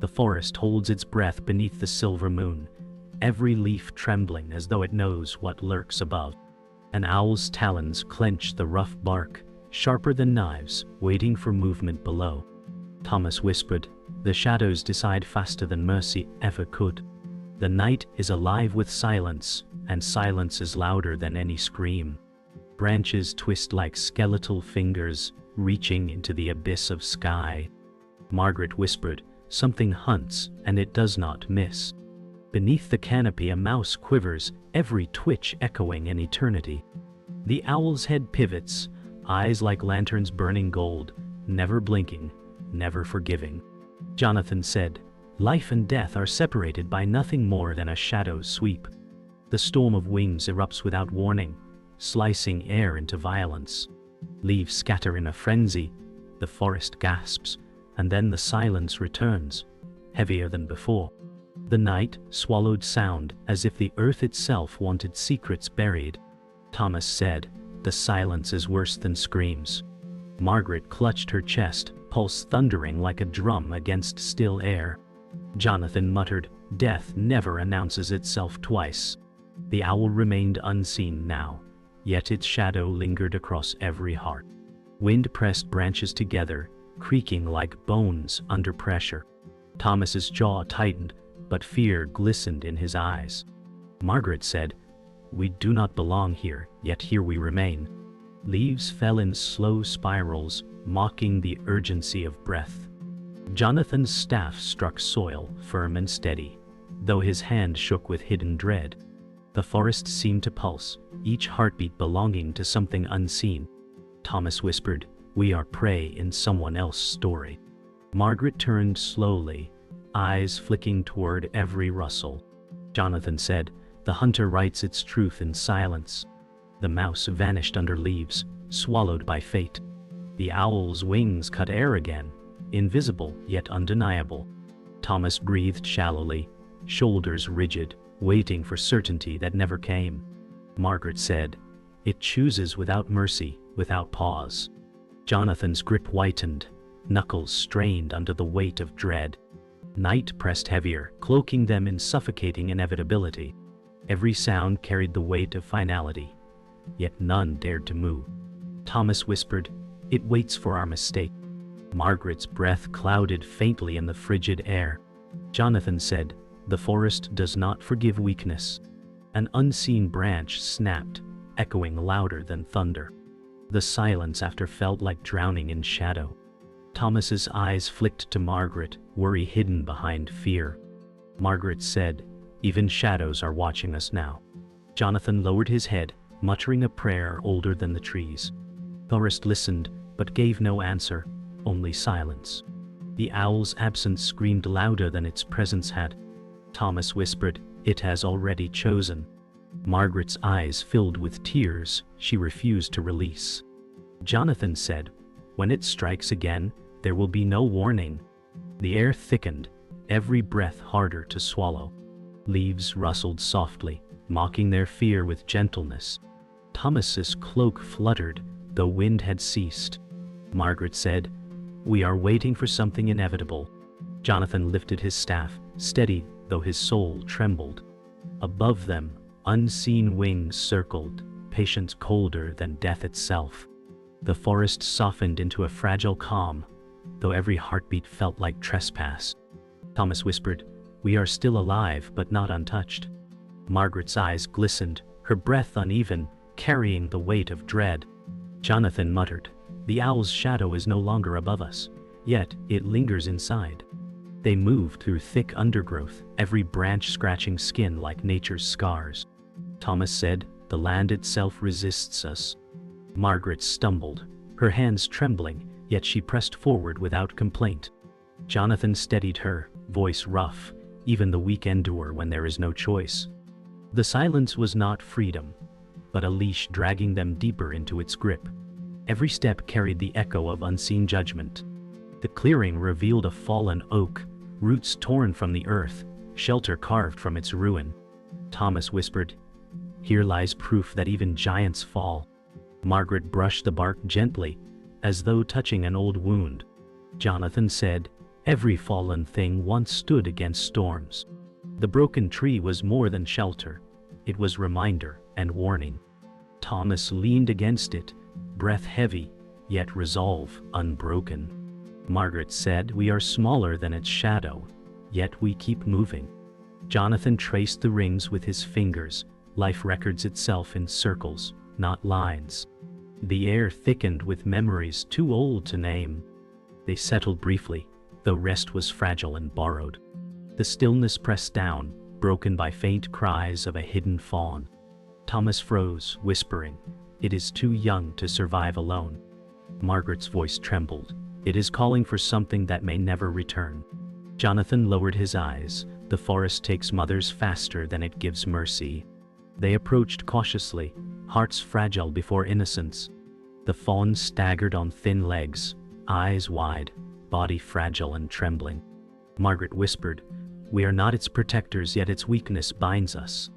The forest holds its breath beneath the silver moon, every leaf trembling as though it knows what lurks above. An owl's talons clench the rough bark, sharper than knives, waiting for movement below. Thomas whispered, "The shadows decide faster than mercy ever could. The night is alive with silence, and silence is louder than any scream. Branches twist like skeletal fingers, reaching into the abyss of sky." Margaret whispered, "Something hunts, and it does not miss." Beneath the canopy a mouse quivers, every twitch echoing an eternity. The owl's head pivots, eyes like lanterns burning gold, never blinking, never forgiving. Jonathan said, "Life and death are separated by nothing more than a shadow's sweep." The storm of wings erupts without warning, slicing air into violence. Leaves scatter in a frenzy, the forest gasps, and then the silence returns, heavier than before. The night swallowed sound as if the earth itself wanted secrets buried. Thomas said, "The silence is worse than screams." Margaret clutched her chest, pulse thundering like a drum against still air. Jonathan muttered, "Death never announces itself twice." The owl remained unseen now, yet its shadow lingered across every heart. Wind pressed branches together, creaking like bones under pressure. Thomas's jaw tightened, but fear glistened in his eyes. Margaret said, "We do not belong here, yet here we remain." Leaves fell in slow spirals, mocking the urgency of breath. Jonathan's staff struck soil, firm and steady, though his hand shook with hidden dread. The forest seemed to pulse, each heartbeat belonging to something unseen. Thomas whispered, "We are prey in someone else's story." Margaret turned slowly, eyes flicking toward every rustle. Jonathan said, "The hunter writes its truth in silence." The mouse vanished under leaves, swallowed by fate. The owl's wings cut air again, invisible yet undeniable. Thomas breathed shallowly, shoulders rigid, waiting for certainty that never came. Margaret said, "It chooses without mercy, without pause." Jonathan's grip whitened, knuckles strained under the weight of dread. Night pressed heavier, cloaking them in suffocating inevitability. Every sound carried the weight of finality, yet none dared to move. Thomas whispered, "It waits for our mistake." Margaret's breath clouded faintly in the frigid air. Jonathan said, "The forest does not forgive weakness." An unseen branch snapped, echoing louder than thunder. The silence after felt like drowning in shadow. Thomas's eyes flicked to Margaret, worry hidden behind fear. Margaret said, "Even shadows are watching us now." Jonathan lowered his head, muttering a prayer older than the trees. Forest listened, but gave no answer, only silence. The owl's absence screamed louder than its presence had. Thomas whispered, "It has already chosen." Margaret's eyes filled with tears she refused to release. Jonathan said, "When it strikes again, there will be no warning." The air thickened, every breath harder to swallow. Leaves rustled softly, mocking their fear with gentleness. Thomas's cloak fluttered, though wind had ceased. Margaret said, "We are waiting for something inevitable." Jonathan lifted his staff, steady though his soul trembled. Above them, unseen wings circled, patience colder than death itself. The forest softened into a fragile calm, though every heartbeat felt like trespass. Thomas whispered, "We are still alive but not untouched." Margaret's eyes glistened, her breath uneven, carrying the weight of dread. Jonathan muttered, "The owl's shadow is no longer above us, yet it lingers inside." They moved through thick undergrowth, every branch scratching skin like nature's scars. Thomas said, "The land itself resists us." Margaret stumbled, her hands trembling, yet she pressed forward without complaint. Jonathan steadied her, voice rough, "Even the weak endure when there is no choice." The silence was not freedom, but a leash dragging them deeper into its grip. Every step carried the echo of unseen judgment. The clearing revealed a fallen oak, roots torn from the earth, shelter carved from its ruin. Thomas whispered, "Here lies proof that even giants fall." Margaret brushed the bark gently, as though touching an old wound. Jonathan said, Every fallen thing once stood against storms. The broken tree was more than shelter. It was reminder and warning. Thomas leaned against it, breath heavy, yet resolve unbroken. Margaret said, "We are smaller than its shadow, yet we keep moving." Jonathan traced the rings with his fingers. Life records itself in circles, not lines. The air thickened with memories too old to name. They settled briefly, though rest was fragile and borrowed. The stillness pressed down, broken by faint cries of a hidden fawn. Thomas froze, whispering, "It is too young to survive alone." Margaret's voice trembled. "It is calling for something that may never return." Jonathan lowered his eyes. The forest takes mothers faster than it gives mercy. They approached cautiously, hearts fragile before innocence. The fawn staggered on thin legs, eyes wide, body fragile and trembling. Margaret whispered, "We are not its protectors, yet its weakness binds us."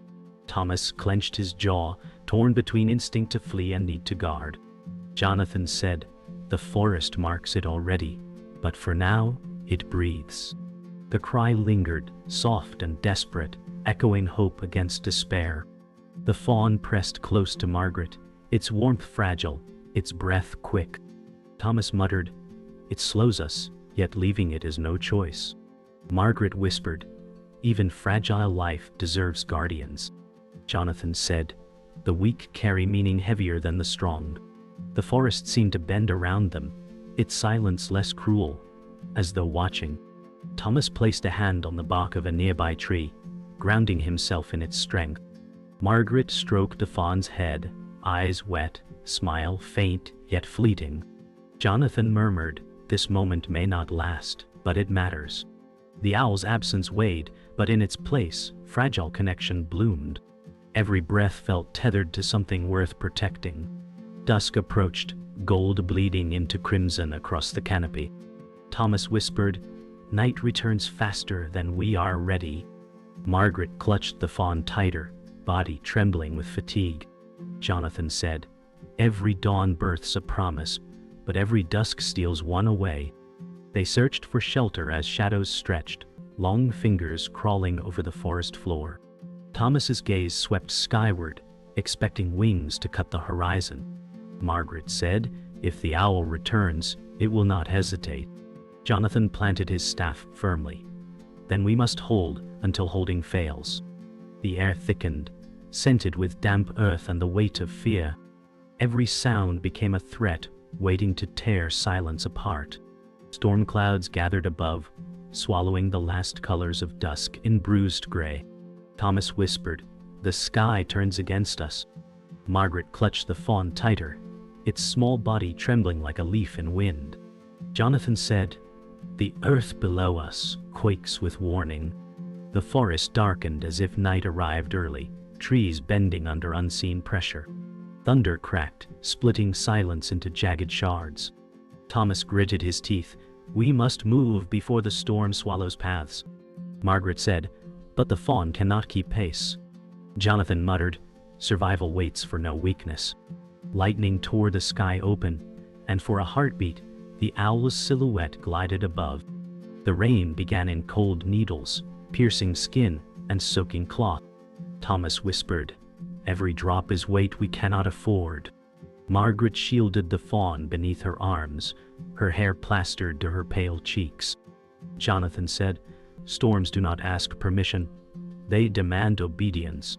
Thomas clenched his jaw, torn between instinct to flee and need to guard. Jonathan said, "The forest marks it already, but for now, it breathes." The cry lingered, soft and desperate, echoing hope against despair. The fawn pressed close to Margaret, its warmth fragile, its breath quick. Thomas muttered, "It slows us, yet leaving it is no choice." Margaret whispered, "Even fragile life deserves guardians." Jonathan said, "The weak carry meaning heavier than the strong." The forest seemed to bend around them, its silence less cruel, as though watching. Thomas placed a hand on the bark of a nearby tree, grounding himself in its strength. Margaret stroked the fawn's head, eyes wet, smile faint yet fleeting. Jonathan murmured, "This moment may not last, but it matters." The owl's absence weighed, but in its place, fragile connection bloomed. Every breath felt tethered to something worth protecting. Dusk approached, gold bleeding into crimson across the canopy. Thomas whispered, "Night returns faster than we are ready." Margaret clutched the fawn tighter, body trembling with fatigue. Jonathan said, "Every dawn births a promise, but every dusk steals one away." They searched for shelter as shadows stretched, long fingers crawling over the forest floor. Thomas's gaze swept skyward, expecting wings to cut the horizon. Margaret said, "If the owl returns, it will not hesitate." Jonathan planted his staff firmly. "Then we must hold until holding fails." The air thickened, scented with damp earth and the weight of fear. Every sound became a threat, waiting to tear silence apart. Storm clouds gathered above, swallowing the last colors of dusk in bruised gray. Thomas whispered, "The sky turns against us." Margaret clutched the fawn tighter, its small body trembling like a leaf in wind. Jonathan said, "The earth below us quakes with warning." The forest darkened as if night arrived early, trees bending under unseen pressure. Thunder cracked, splitting silence into jagged shards. Thomas gritted his teeth. "We must move before the storm swallows paths." Margaret said, "But the fawn cannot keep pace." Jonathan muttered, "Survival waits for no weakness." Lightning tore the sky open, and for a heartbeat, the owl's silhouette glided above. The rain began in cold needles, piercing skin and soaking cloth. Thomas whispered, "Every drop is weight we cannot afford." Margaret shielded the fawn beneath her arms, her hair plastered to her pale cheeks. Jonathan said, "Storms do not ask permission. They demand obedience."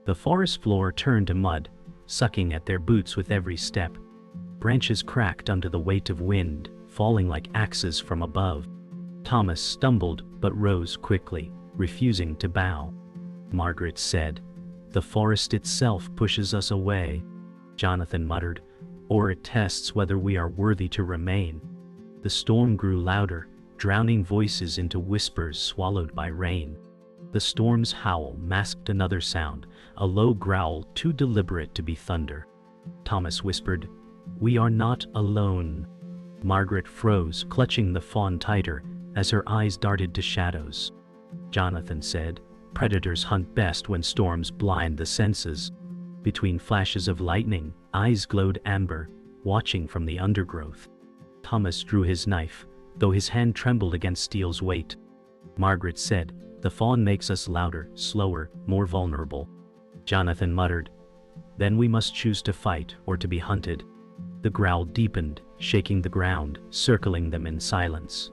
The forest floor turned to mud, sucking at their boots with every step. Branches cracked under the weight of wind, falling like axes from above. Thomas stumbled but rose quickly, refusing to bow. Margaret said, "The forest itself pushes us away." Jonathan muttered, "Or it tests whether we are worthy to remain." The storm grew louder, drowning voices into whispers swallowed by rain. The storm's howl masked another sound, a low growl too deliberate to be thunder. Thomas whispered, "We are not alone." Margaret froze, clutching the fawn tighter, as her eyes darted to shadows. Jonathan said, "Predators hunt best when storms blind the senses." Between flashes of lightning, eyes glowed amber, watching from the undergrowth. Thomas drew his knife, though his hand trembled against steel's weight. Margaret said, "The fawn makes us louder, slower, more vulnerable." Jonathan muttered, "Then we must choose to fight or to be hunted." The growl deepened, shaking the ground, circling them in silence.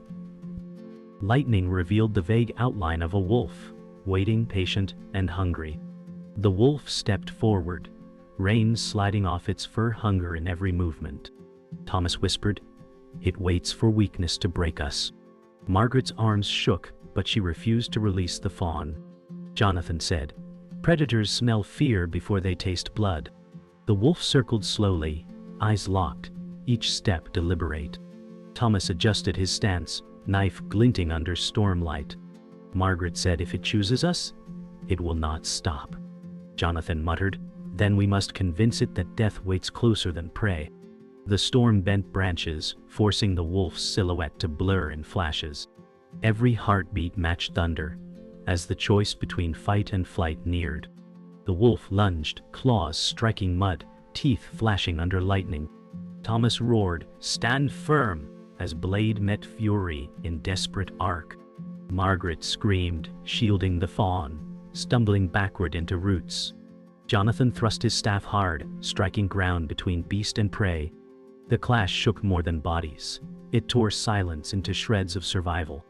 Lightning revealed the vague outline of a wolf, waiting, patient, and hungry. The wolf stepped forward, reins sliding off its fur, hunger in every movement. Thomas whispered, "It waits for weakness to break us." Margaret's arms shook, but she refused to release the fawn. Jonathan said, "Predators smell fear before they taste blood." The wolf circled slowly, eyes locked, each step deliberate. Thomas adjusted his stance, knife glinting under stormlight. Margaret said, "If it chooses us, it will not stop." Jonathan muttered, "Then we must convince it that death waits closer than prey." The storm bent branches, forcing the wolf's silhouette to blur in flashes. Every heartbeat matched thunder, as the choice between fight and flight neared. The wolf lunged, claws striking mud, teeth flashing under lightning. Thomas roared, "Stand firm!" as blade met fury in desperate arc. Margaret screamed, shielding the fawn, stumbling backward into roots. Jonathan thrust his staff hard, striking ground between beast and prey. The clash shook more than bodies. It tore silence into shreds of survival.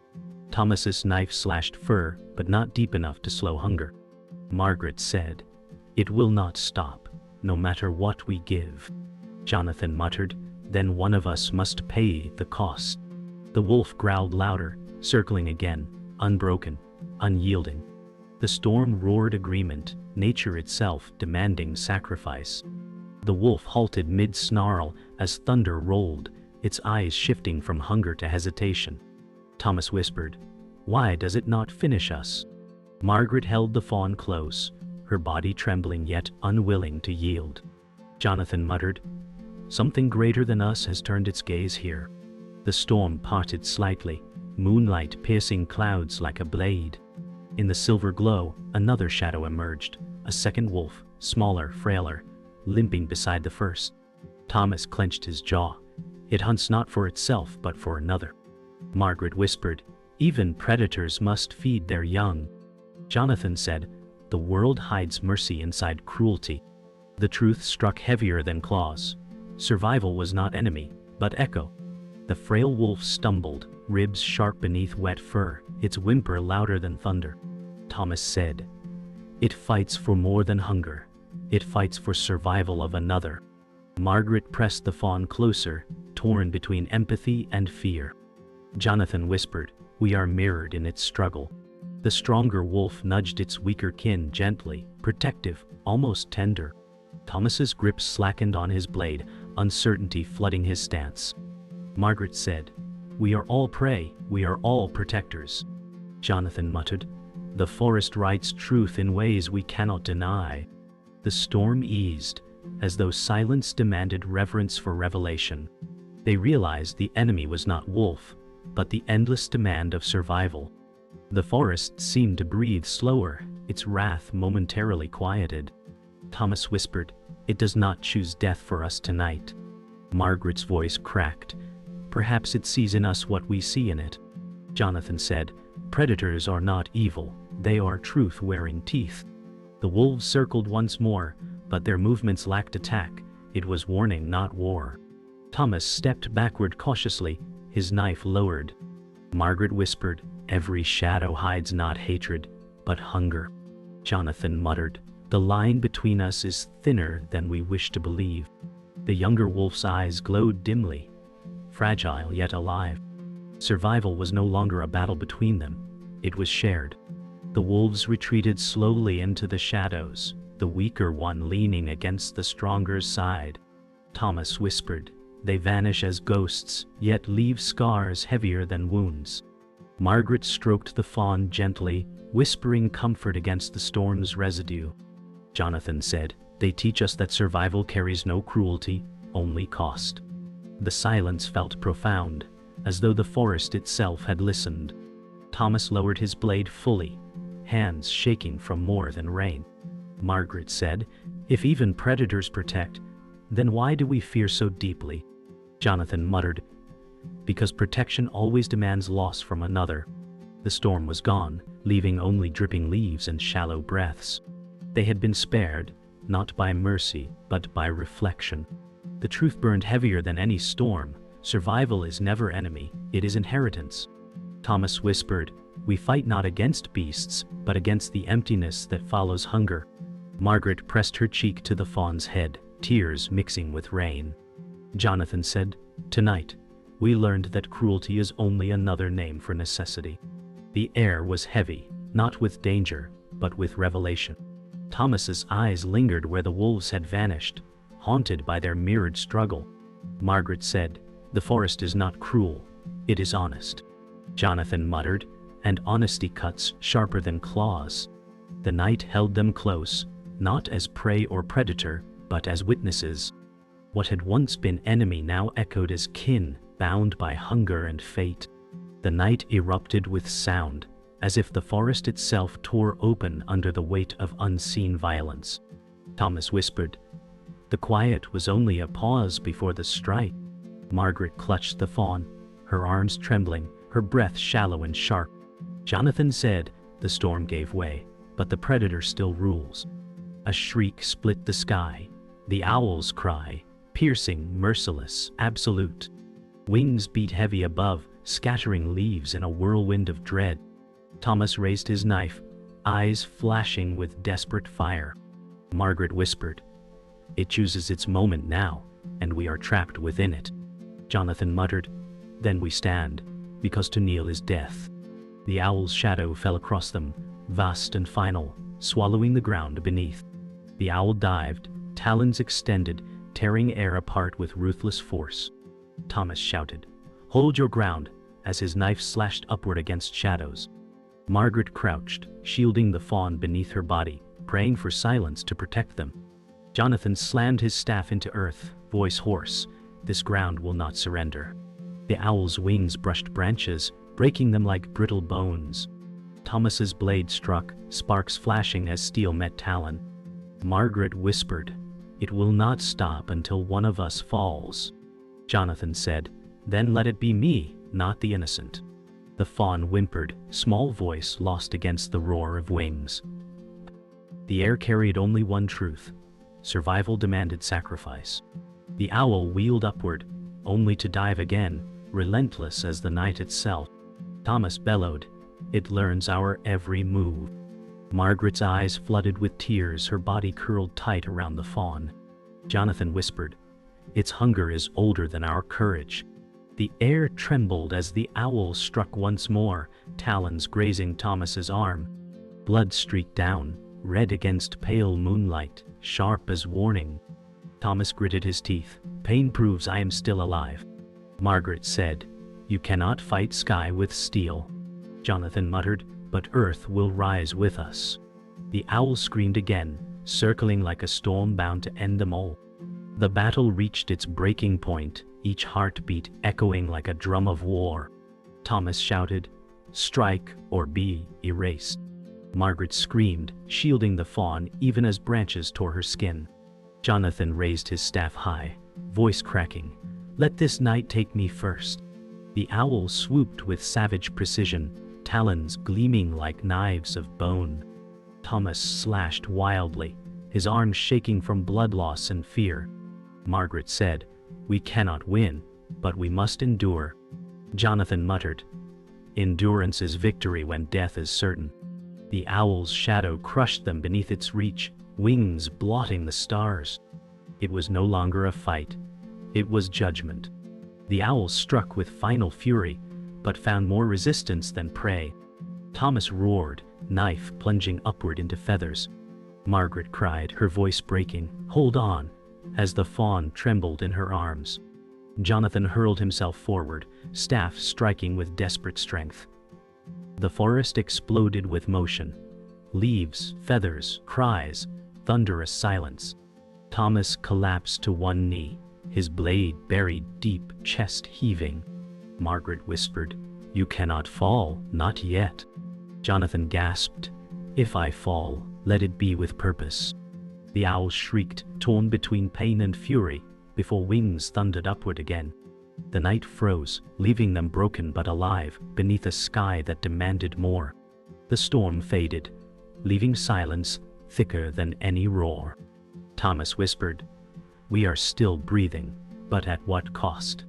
Thomas's knife slashed fur, but not deep enough to slow hunger. Margaret said, "It will not stop, no matter what we give." Jonathan muttered, "Then one of us must pay the cost." The wolf growled louder, circling again, unbroken, unyielding. The storm roared agreement, nature itself demanding sacrifice. The wolf halted mid-snarl as thunder rolled, its eyes shifting from hunger to hesitation. Thomas whispered, "Why does it not finish us?" Margaret held the fawn close, her body trembling yet unwilling to yield. Jonathan muttered, "Something greater than us has turned its gaze here." The storm parted slightly, moonlight piercing clouds like a blade. In the silver glow, another shadow emerged, a second wolf, smaller, frailer, limping beside the first. Thomas clenched his jaw. It hunts not for itself but for another. Margaret whispered, "Even predators must feed their young." Jonathan said, "The world hides mercy inside cruelty." The truth struck heavier than claws. Survival was not enemy, but echo. The frail wolf stumbled, ribs sharp beneath wet fur, its whimper louder than thunder. Thomas said, "It fights for more than hunger. It fights for survival of another." Margaret pressed the fawn closer, torn between empathy and fear. Jonathan whispered, "We are mirrored in its struggle." The stronger wolf nudged its weaker kin gently, protective, almost tender. Thomas's grip slackened on his blade, uncertainty flooding his stance. Margaret said, "We are all prey, we are all protectors." Jonathan muttered, "The forest writes truth in ways we cannot deny." The storm eased, as though silence demanded reverence for revelation. They realized the enemy was not wolf, but the endless demand of survival. The forest seemed to breathe slower, its wrath momentarily quieted. Thomas whispered, "It does not choose death for us tonight." Margaret's voice cracked. "Perhaps it sees in us what we see in it." Jonathan said, "Predators are not evil, they are truth wearing teeth." The wolves circled once more, but their movements lacked attack. It was warning, not war. Thomas stepped backward cautiously, his knife lowered. Margaret whispered, "Every shadow hides not hatred, but hunger." Jonathan muttered, "The line between us is thinner than we wish to believe." The younger wolf's eyes glowed dimly, fragile yet alive. Survival was no longer a battle between them, it was shared. The wolves retreated slowly into the shadows, the weaker one leaning against the stronger's side. Thomas whispered, "They vanish as ghosts, yet leave scars heavier than wounds." Margaret stroked the fawn gently, whispering comfort against the storm's residue. Jonathan said, "They teach us that survival carries no cruelty, only cost." The silence felt profound, as though the forest itself had listened. Thomas lowered his blade fully, hands shaking from more than rain. Margaret said, "If even predators protect, then why do we fear so deeply?" Jonathan muttered, because protection always demands loss from another. The storm was gone, leaving only dripping leaves and shallow breaths. They had been spared, not by mercy, but by reflection. The truth burned heavier than any storm. Survival is never enemy, it is inheritance. Thomas whispered, "We fight not against beasts, but against the emptiness that follows hunger." Margaret pressed her cheek to the fawn's head, tears mixing with rain. Jonathan said, "Tonight, we learned that cruelty is only another name for necessity." The air was heavy, not with danger, but with revelation. Thomas's eyes lingered where the wolves had vanished, haunted by their mirrored struggle. Margaret said, "The forest is not cruel, it is honest." Jonathan muttered, "And honesty cuts sharper than claws." The night held them close, not as prey or predator, but as witnesses. What had once been enemy now echoed as kin, bound by hunger and fate. The night erupted with sound, as if the forest itself tore open under the weight of unseen violence. Thomas whispered, "The quiet was only a pause before the strike." Margaret clutched the fawn, her arms trembling, her breath shallow and sharp. Jonathan said, "The storm gave way, but the predator still rules." A shriek split the sky, the owl's cry, piercing, merciless, absolute. Wings beat heavy above, scattering leaves in a whirlwind of dread. Thomas raised his knife, eyes flashing with desperate fire. Margaret whispered, "It chooses its moment now, and we are trapped within it." Jonathan muttered, "Then we stand, because to kneel is death." The owl's shadow fell across them, vast and final, swallowing the ground beneath. The owl dived, talons extended, tearing air apart with ruthless force. Thomas shouted, "Hold your ground," as his knife slashed upward against shadows. Margaret crouched, shielding the fawn beneath her body, praying for silence to protect them. Jonathan slammed his staff into earth, voice hoarse, "This ground will not surrender." The owl's wings brushed branches, breaking them like brittle bones. Thomas's blade struck, sparks flashing as steel met talon. Margaret whispered, "It will not stop until one of us falls." Jonathan said, "Then let it be me, not the innocent." The fawn whimpered, small voice lost against the roar of wings. The air carried only one truth. Survival demanded sacrifice. The owl wheeled upward, only to dive again, relentless as the night itself. Thomas bellowed, "It learns our every move." Margaret's eyes flooded with tears, her body curled tight around the fawn. Jonathan whispered, "Its hunger is older than our courage." The air trembled as the owl struck once more, talons grazing Thomas's arm. Blood streaked down, red against pale moonlight, sharp as warning. Thomas gritted his teeth. "Pain proves I am still alive." Margaret said, "You cannot fight sky with steel." Jonathan muttered, "But earth will rise with us." The owl screamed again, circling like a storm bound to end them all. The battle reached its breaking point, each heartbeat echoing like a drum of war. Thomas shouted, "Strike or be erased." Margaret screamed, shielding the fawn even as branches tore her skin. Jonathan raised his staff high, voice cracking, "Let this night take me first." The owl swooped with savage precision, talons gleaming like knives of bone. Thomas slashed wildly, his arms shaking from blood loss and fear. Margaret said, "We cannot win, but we must endure." Jonathan muttered, "Endurance is victory when death is certain." The owl's shadow crushed them beneath its reach, wings blotting the stars. It was no longer a fight. It was judgment. The owl struck with final fury, but found more resistance than prey. Thomas roared, knife plunging upward into feathers. Margaret cried, her voice breaking, "Hold on," as the fawn trembled in her arms. Jonathan hurled himself forward, staff striking with desperate strength. The forest exploded with motion. Leaves, feathers, cries, thunderous silence. Thomas collapsed to one knee, his blade buried deep, chest heaving. Margaret whispered, "You cannot fall, not yet." Jonathan gasped, "If I fall, let it be with purpose." The owl shrieked, torn between pain and fury, before wings thundered upward again. The night froze, leaving them broken but alive beneath a sky that demanded more. The storm faded, leaving silence thicker than any roar. Thomas whispered, "We are still breathing, but at what cost?"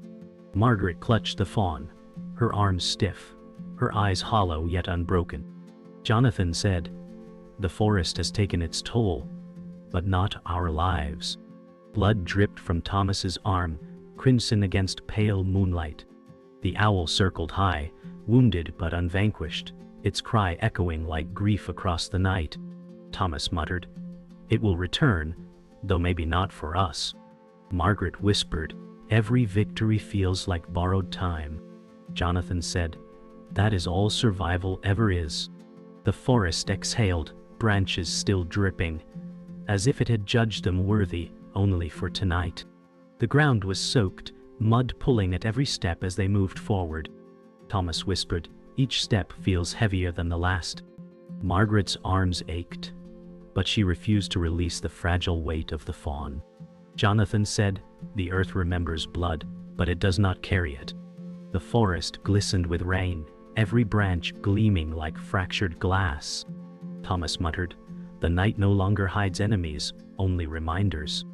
Margaret clutched the fawn, her arms stiff, her eyes hollow yet unbroken. Jonathan said, "The forest has taken its toll, but not our lives." Blood dripped from Thomas's arm, crimson against pale moonlight. The owl circled high, wounded but unvanquished, its cry echoing like grief across the night. Thomas muttered, "It will return, though maybe not for us." Margaret whispered, "Every victory feels like borrowed time." Jonathan said, "That is all survival ever is." The forest exhaled, branches still dripping, as if it had judged them worthy only for tonight. The ground was soaked, mud pulling at every step as they moved forward. Thomas whispered, "Each step feels heavier than the last." Margaret's arms ached, but she refused to release the fragile weight of the fawn. Jonathan said, "The earth remembers blood, but it does not carry it." The forest glistened with rain, every branch gleaming like fractured glass. Thomas muttered, "The night no longer hides enemies, only reminders."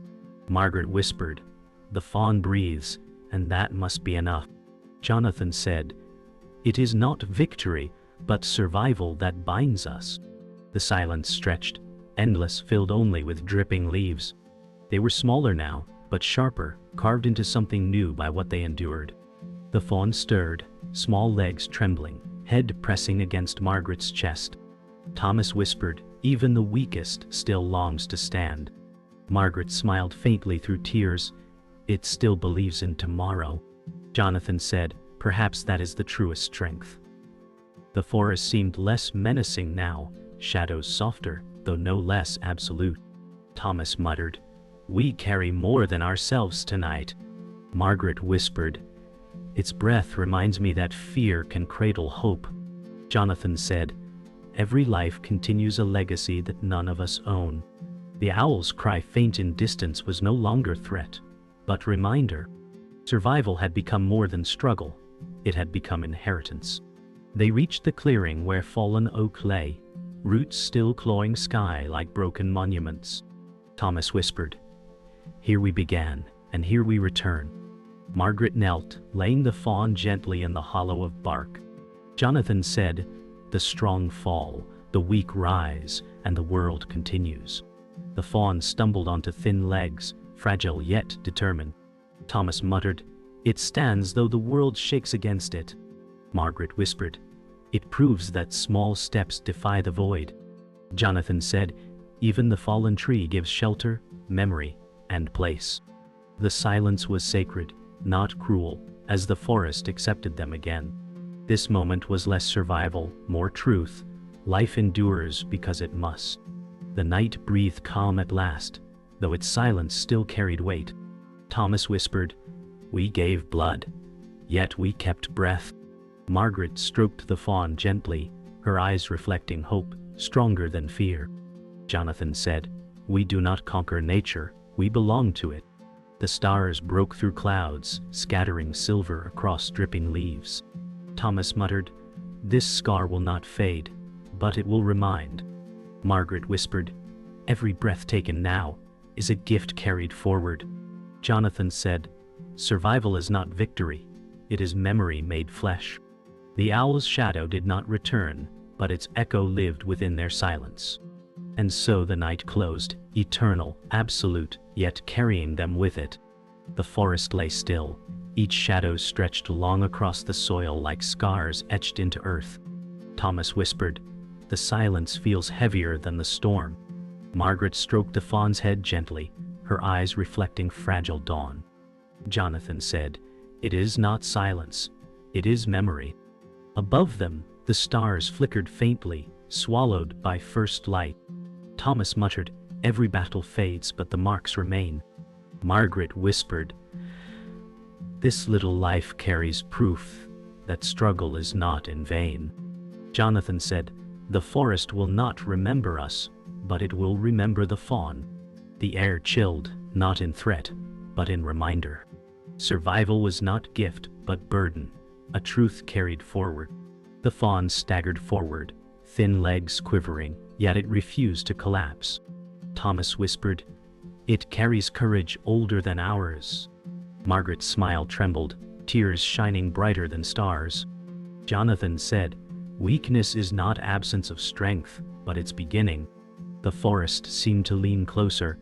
Margaret whispered, "The fawn breathes, and that must be enough." Jonathan said, "It is not victory, but survival that binds us." The silence stretched, endless, filled only with dripping leaves. They were smaller now, but sharper, carved into something new by what they endured. The fawn stirred, small legs trembling, head pressing against Margaret's chest. Thomas whispered, "Even the weakest still longs to stand." Margaret smiled faintly through tears. "It still believes in tomorrow." Jonathan said, "Perhaps that is the truest strength." The forest seemed less menacing now, shadows softer, though no less absolute. Thomas muttered, "We carry more than ourselves tonight." Margaret whispered, "Its breath reminds me that fear can cradle hope." Jonathan said, "Every life continues a legacy that none of us own." The owl's cry, faint in distance, was no longer threat, but reminder. Survival had become more than struggle. It had become inheritance. They reached the clearing where fallen oak lay, roots still clawing sky like broken monuments. Thomas whispered, "Here we began, and here we return." Margaret knelt, laying the fawn gently in the hollow of bark. Jonathan said, "The strong fall, the weak rise, and the world continues." The fawn stumbled onto thin legs, fragile yet determined. Thomas muttered, "It stands though the world shakes against it." Margaret whispered, "It proves that small steps defy the void." Jonathan said, "Even the fallen tree gives shelter, memory, and place." The silence was sacred, not cruel, as the forest accepted them again. This moment was less survival, more truth. Life endures because it must. The night breathed calm at last, though its silence still carried weight. Thomas whispered, "We gave blood, yet we kept breath." Margaret stroked the fawn gently, her eyes reflecting hope, stronger than fear. Jonathan said, "We do not conquer nature, we belong to it." The stars broke through clouds, scattering silver across dripping leaves. Thomas muttered, "This scar will not fade, but it will remind." Margaret whispered, "Every breath taken now is a gift carried forward." Jonathan said, "Survival is not victory, it is memory made flesh." The owl's shadow did not return, but its echo lived within their silence. And so the night closed, eternal, absolute, yet carrying them with it. The forest lay still, each shadow stretched long across the soil like scars etched into earth. Thomas whispered, "The silence feels heavier than the storm." Margaret stroked the fawn's head gently, her eyes reflecting fragile dawn. Jonathan said, "It is not silence, it is memory." Above them, the stars flickered faintly, swallowed by first light. Thomas muttered, "Every battle fades, but the marks remain." Margaret whispered, "This little life carries proof that struggle is not in vain." Jonathan said, "The forest will not remember us, but it will remember the fawn." The air chilled, not in threat, but in reminder. Survival was not gift, but burden, a truth carried forward. The fawn staggered forward, thin legs quivering, yet it refused to collapse. Thomas whispered, "It carries courage older than ours." Margaret's smile trembled, tears shining brighter than stars. Jonathan said, "Weakness is not absence of strength, but its beginning." The forest seemed to lean closer,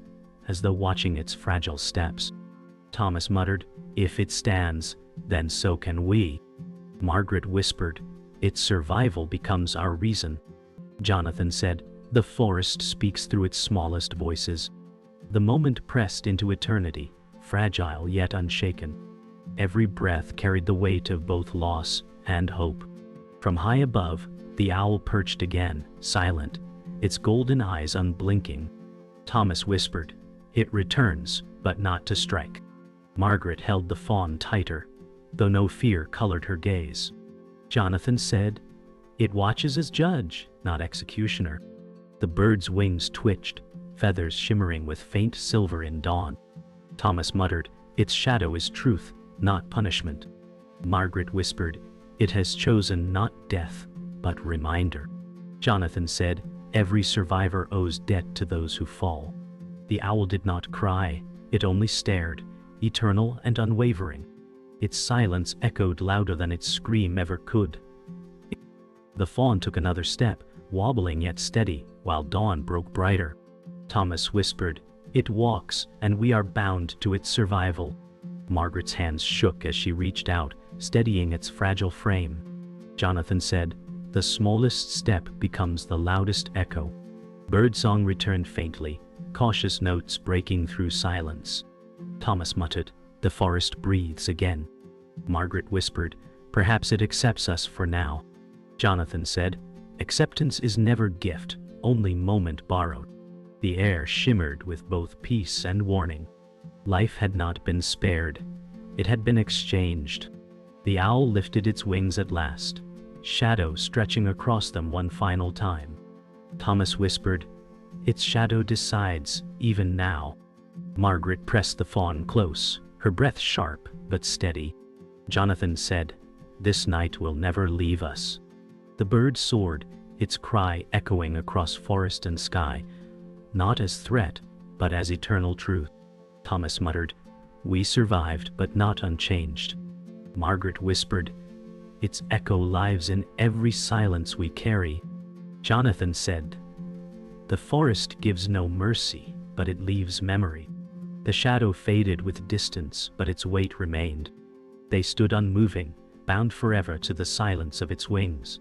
as though watching its fragile steps. Thomas muttered, "If it stands, then so can we." Margaret whispered, "Its survival becomes our reason." Jonathan said, "The forest speaks through its smallest voices." The moment pressed into eternity, fragile yet unshaken. Every breath carried the weight of both loss and hope. From high above, the owl perched again, silent, its golden eyes unblinking. Thomas whispered, "It returns, but not to strike." Margaret held the fawn tighter, though no fear colored her gaze. Jonathan said, "It watches as judge, not executioner." The bird's wings twitched, feathers shimmering with faint silver in dawn. Thomas muttered, "Its shadow is truth, not punishment." Margaret whispered, "It has chosen not death, but reminder." Jonathan said, "Every survivor owes debt to those who fall." The owl did not cry, it only stared, eternal and unwavering. Its silence echoed louder than its scream ever could. The fawn took another step, wobbling yet steady, while dawn broke brighter. Thomas whispered, "It walks, and we are bound to its survival." Margaret's hands shook as she reached out, steadying its fragile frame. Jonathan said, "The smallest step becomes the loudest echo." Birdsong returned faintly, cautious notes breaking through silence. Thomas muttered, "The forest breathes again." Margaret whispered, "Perhaps it accepts us for now." Jonathan said, "Acceptance is never gift, only moment borrowed." The air shimmered with both peace and warning. Life had not been spared. It had been exchanged. The owl lifted its wings at last, shadow stretching across them one final time. Thomas whispered, "Its shadow decides, even now." Margaret pressed the fawn close, her breath sharp but steady. Jonathan said, "This night will never leave us." The bird soared, its cry echoing across forest and sky, not as threat, but as eternal truth. Thomas muttered, "We survived, but not unchanged." Margaret whispered, "Its echo lives in every silence we carry." Jonathan said, "The forest gives no mercy, but it leaves memory." The shadow faded with distance, but its weight remained. They stood unmoving, bound forever to the silence of its wings.